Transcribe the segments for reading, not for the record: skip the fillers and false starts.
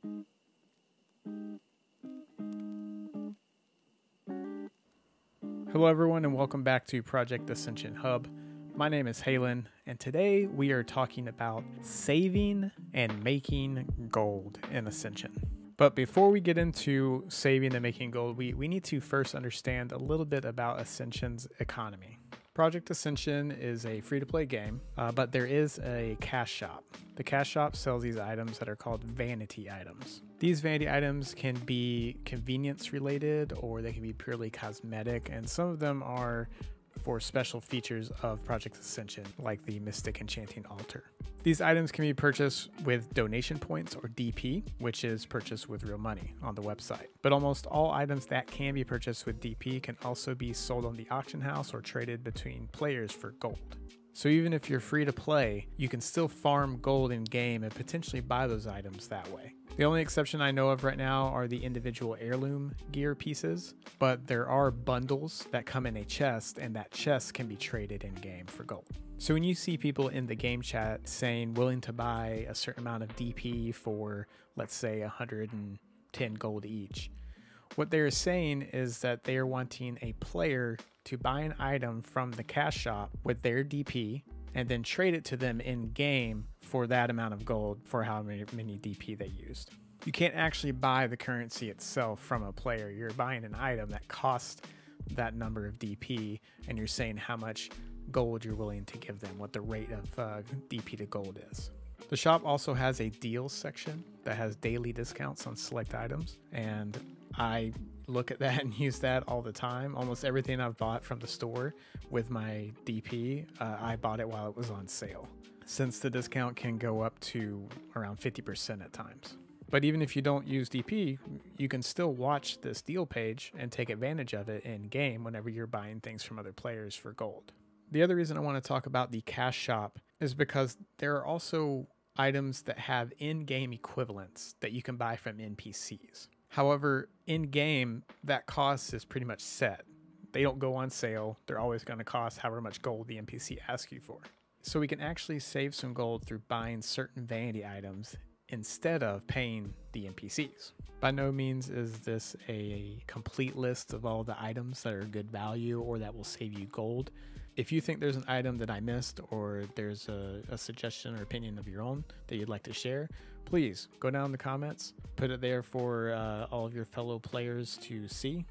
Hello everyone and welcome back to Project Ascension Hub. My name is Halen and today we are talking about saving and making gold in Ascension. But before we get into saving and making gold, we need to first understand a little bit about Ascension's economy. Project Ascension is a free-to-play game, but there is a cash shop. The cash shop sells these items that are called vanity items. These vanity items can be convenience related or they can be purely cosmetic, and some of them are for special features of Project Ascension, like the Mystic Enchanting Altar. These items can be purchased with donation points or DP, which is purchased with real money on the website. But almost all items that can be purchased with DP can also be sold on the auction house or traded between players for gold. So even if you're free to play, you can still farm gold in game and potentially buy those items that way. The only exception I know of right now are the individual heirloom gear pieces, but there are bundles that come in a chest, and that chest can be traded in game for gold. So when you see people in the game chat saying willing to buy a certain amount of DP for, let's say, 110 gold each, what they're saying is that they're wanting a player to buy an item from the cash shop with their DP and then trade it to them in game for that amount of gold for how many DP they used. You can't actually buy the currency itself from a player. You're buying an item that costs that number of DP, and you're saying how much gold you're willing to give them, what the rate of DP to gold is. The shop also has a deals section that has daily discounts on select items, and I look at that and use that all the time. Almost everything I've bought from the store with my DP, I bought it while it was on sale, since the discount can go up to around 50% at times. But even if you don't use DP, you can still watch this deal page and take advantage of it in game whenever you're buying things from other players for gold. The other reason I want to talk about the cash shop is because there are also items that have in-game equivalents that you can buy from NPCs. However, in-game, that cost is pretty much set. They don't go on sale. They're always going to cost however much gold the NPC asks you for. So we can actually save some gold through buying certain vanity items instead of paying the NPCs. By no means is this a complete list of all the items that are good value or that will save you gold. If you think there's an item that I missed, or there's a suggestion or opinion of your own that you'd like to share, please go down in the comments, put it there for all of your fellow players to see.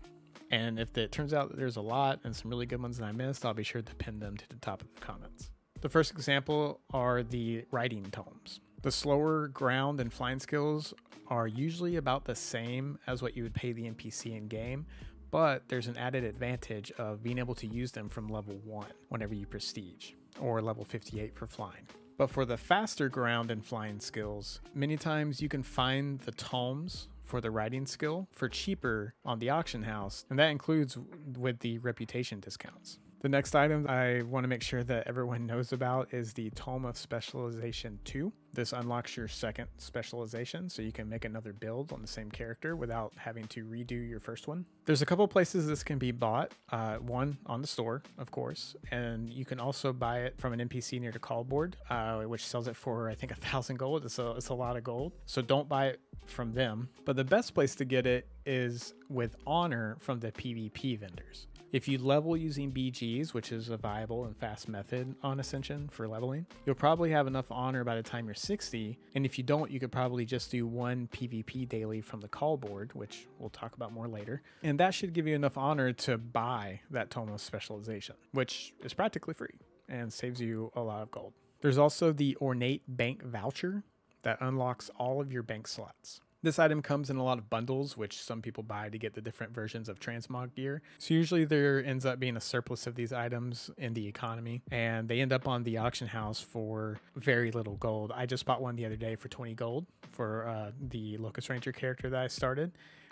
And if it turns out that there's a lot and some really good ones that I missed, I'll be sure to pin them to the top of the comments. The first example are the riding tomes. The slower ground and flying skills are usually about the same as what you would pay the NPC in game, but there's an added advantage of being able to use them from level 1 whenever you prestige, or level 58 for flying. But for the faster ground and flying skills, many times you can find the tomes for the riding skill for cheaper on the auction house, and that includes with the reputation discounts. The next item I want to make sure that everyone knows about is the Tome of Specialization 2. This unlocks your second specialization, so you can make another build on the same character without having to redo your first one. There's a couple places this can be bought. One on the store, of course, and you can also buy it from an NPC near the Callboard, which sells it for, I think, 1,000 gold. It's a lot of gold, so don't buy it from them. But the best place to get it is with honor from the PvP vendors. If you level using BGs, which is a viable and fast method on Ascension for leveling, you'll probably have enough honor by the time you're 60. And if you don't, you could probably just do one PvP daily from the Callboard, which we'll talk about more later. And that should give you enough honor to buy that Tome of Specialization, which is practically free and saves you a lot of gold. There's also the Ornate Bank Voucher that unlocks all of your bank slots. This item comes in a lot of bundles, which some people buy to get the different versions of transmog gear. So usually there ends up being a surplus of these items in the economy, and they end up on the auction house for very little gold. I just bought one the other day for 20 gold for the Locust Ranger character that I started.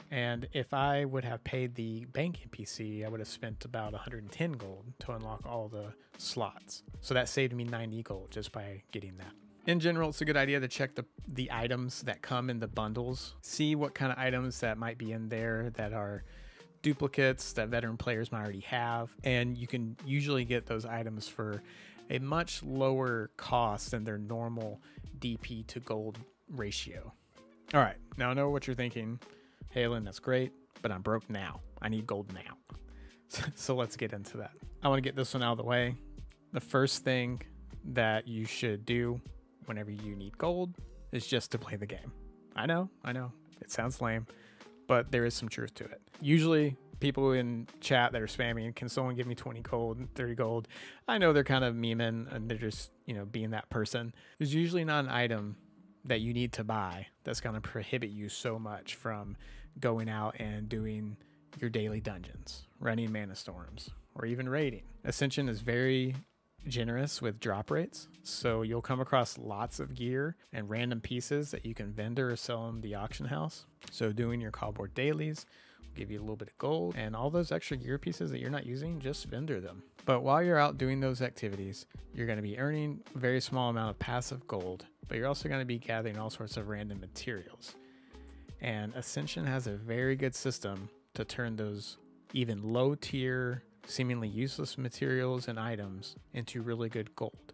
And if I would have paid the bank NPC, I would have spent about 110 gold to unlock all the slots. So that saved me 90 gold just by getting that. In general, it's a good idea to check the items that come in the bundles. See what kind of items that might be in there that are duplicates that veteran players might already have. And you can usually get those items for a much lower cost than their normal DP to gold ratio. All right, Now I know what you're thinking. Halen, that's great, but I'm broke now. I need gold now. So let's get into that. I want to get this one out of the way. The first thing that you should do whenever you need gold is just to play the game. I know, it sounds lame, but there is some truth to it. Usually people in chat that are spamming, can someone give me 20 gold, 30 gold? I know they're kind of memeing and they're just, being that person. There's usually not an item that you need to buy that's going to prohibit you so much from going out and doing your daily dungeons, running mana storms, or even raiding. Ascension is very generous with drop rates, so you'll come across lots of gear and random pieces that you can vendor or sell in the auction house. So doing your Callboard dailies will give you a little bit of gold, and all those extra gear pieces that you're not using, just vendor them. But while you're out doing those activities, you're going to be earning a very small amount of passive gold, but you're also going to be gathering all sorts of random materials. And Ascension has a very good system to turn those even low tier, seemingly useless materials and items into really good gold.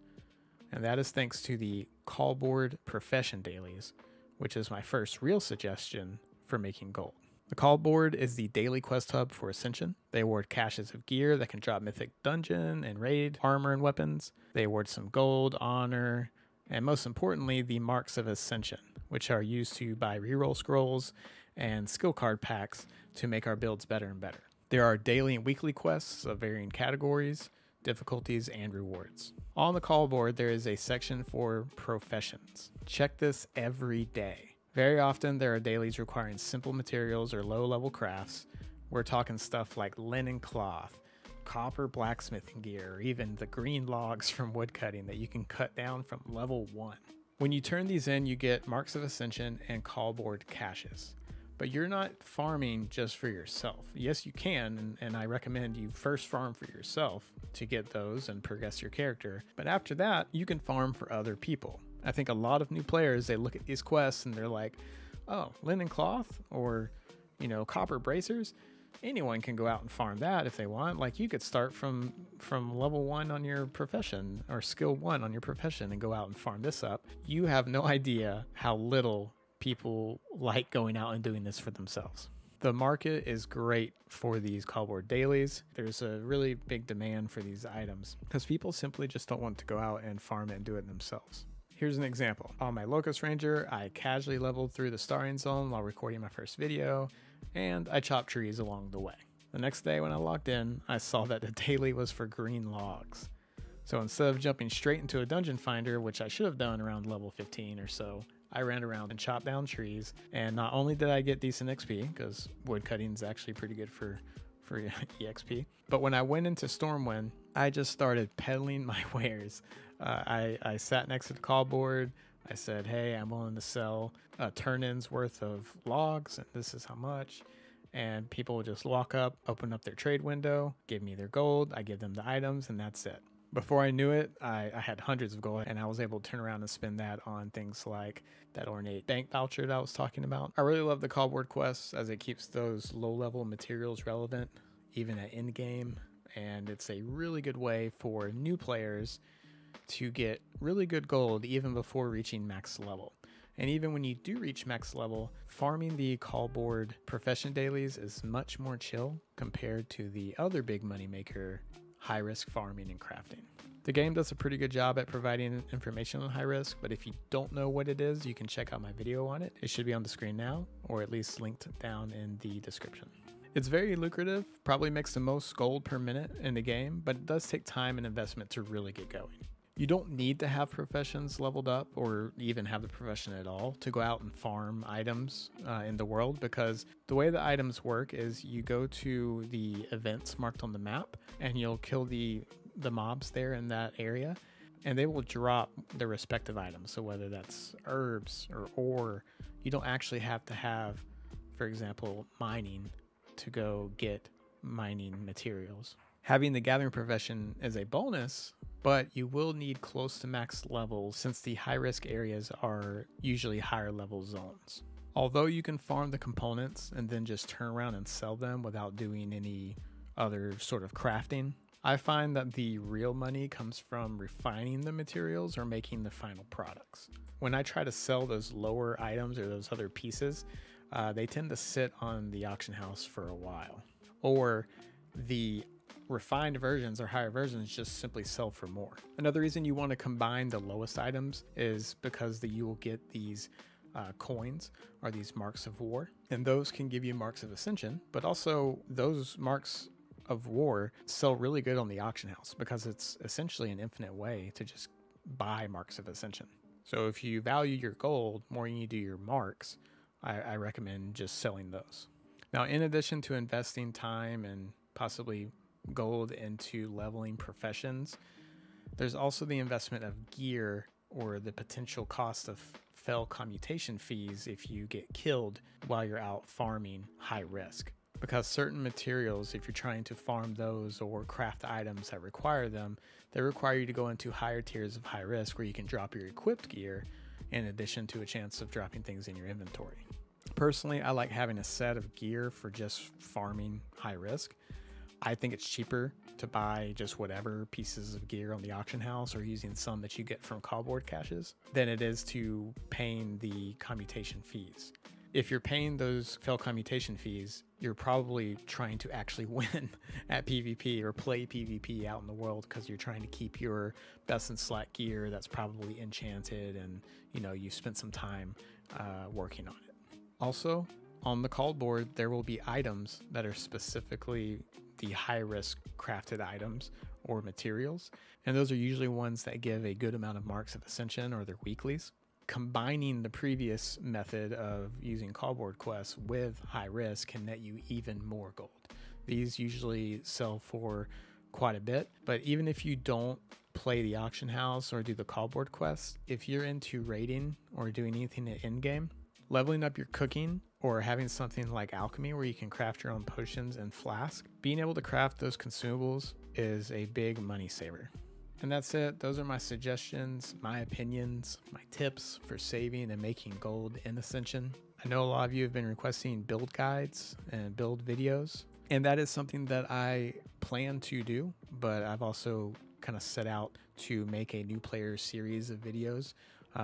And that is thanks to the Callboard profession dailies, which is my first real suggestion for making gold. The Callboard is the daily quest hub for Ascension. They award caches of gear that can drop mythic dungeon and raid, armor and weapons. They award some gold, honor, and most importantly, the marks of Ascension, which are used to buy reroll scrolls and skill card packs to make our builds better and better. There are daily and weekly quests of varying categories, difficulties, and rewards. On the Callboard, there is a section for professions. Check this every day. Very often, there are dailies requiring simple materials or low-level crafts. We're talking stuff like linen cloth, copper blacksmithing gear, or even the green logs from woodcutting that you can cut down from level 1. When you turn these in, you get marks of Ascension and Callboard caches. But you're not farming just for yourself. Yes, you can, and I recommend you first farm for yourself to get those and progress your character. But after that, you can farm for other people. I think a lot of new players, they look at these quests and they're like, oh, linen cloth or, copper bracers. Anyone can go out and farm that if they want. Like, you could start from level 1 on your profession or skill 1 on your profession and go out and farm this up. You have no idea how little people like going out and doing this for themselves. The market is great for these Callboard dailies. There's a really big demand for these items because people simply just don't want to go out and farm it and do it themselves. Here's an example. On my Locust Ranger, I casually leveled through the starring zone while recording my first video, and I chopped trees along the way. The next day when I logged in, I saw that the daily was for green logs. So instead of jumping straight into a dungeon finder, which I should have done around level 15 or so, I ran around and chopped down trees, and not only did I get decent XP, because wood cutting is actually pretty good for EXP, but when I went into Stormwind, I just started peddling my wares. I sat next to the Callboard. I said, hey, I'm willing to sell a turn-in's worth of logs, and this is how much. And people would just walk up, open up their trade window, give me their gold, I give them the items, and that's it. Before I knew it, I had hundreds of gold, and I was able to turn around and spend that on things like that ornate bank voucher that I was talking about. I really love the Callboard quests as it keeps those low-level materials relevant, even at endgame, and it's a really good way for new players to get really good gold even before reaching max level. And even when you do reach max level, farming the Callboard profession dailies is much more chill compared to the other big moneymaker, high risk farming and crafting. The game does a pretty good job at providing information on high risk, but if you don't know what it is, you can check out my video on it. It should be on the screen now, or at least linked down in the description. It's very lucrative, probably makes the most gold per minute in the game, but it does take time and investment to really get going. You don't need to have professions leveled up or even have the profession at all to go out and farm items in the world, because the way the items work is you go to the events marked on the map and you'll kill the mobs there in that area, and they will drop their respective items. So whether that's herbs or ore, you don't actually have to have, for example, mining to go get mining materials. Having the gathering profession is a bonus, but you will need close to max levels since the high risk areas are usually higher level zones. Although you can farm the components and then just turn around and sell them without doing any other sort of crafting, I find that the real money comes from refining the materials or making the final products. When I try to sell those lower items or those other pieces, they tend to sit on the auction house for a while. Or the refined versions or higher versions just simply sell for more. Another reason you want to combine the lowest items is because you will get these coins or these marks of war, and those can give you marks of ascension, but also those marks of war sell really good on the auction house because it's essentially an infinite way to just buy marks of ascension. So if you value your gold more than you do your marks, I recommend just selling those. Now, in addition to investing time and possibly gold into leveling professions, there's also the investment of gear or the potential cost of fell commutation fees if you get killed while you're out farming high risk. Because certain materials, if you're trying to farm those or craft items that require them, they require you to go into higher tiers of high risk where you can drop your equipped gear in addition to a chance of dropping things in your inventory. Personally, I like having a set of gear for just farming high risk. I think it's cheaper to buy just whatever pieces of gear on the auction house or using some that you get from Callboard caches than it is to paying the commutation fees. If you're paying those fell commutation fees, you're probably trying to actually win at PvP or play PvP out in the world because you're trying to keep your best in slot gear that's probably enchanted and you spent some time working on it. Also, on the Callboard, there will be items that are specifically the high risk crafted items or materials, and those are usually ones that give a good amount of marks of ascension or their weeklies. Combining the previous method of using Callboard quests with high risk can net you even more gold. These usually sell for quite a bit, but even if you don't play the auction house or do the Callboard quests, if you're into raiding or doing anything in game, leveling up your cooking or having something like alchemy where you can craft your own potions and flask, being able to craft those consumables is a big money saver. And that's it. Those are my suggestions, my opinions, my tips for saving and making gold in Ascension. I know a lot of you have been requesting build guides and build videos, and that is something that I plan to do, but I've also kind of set out to make a new player series of videos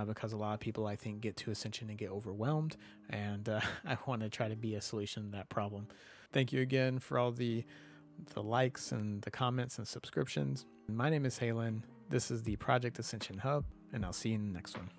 because a lot of people, I think, get to Ascension and get overwhelmed, and I want to try to be a solution to that problem. Thank you again for all the likes and the comments and subscriptions. My name is Halen. This is the Project Ascension Hub, and I'll see you in the next one.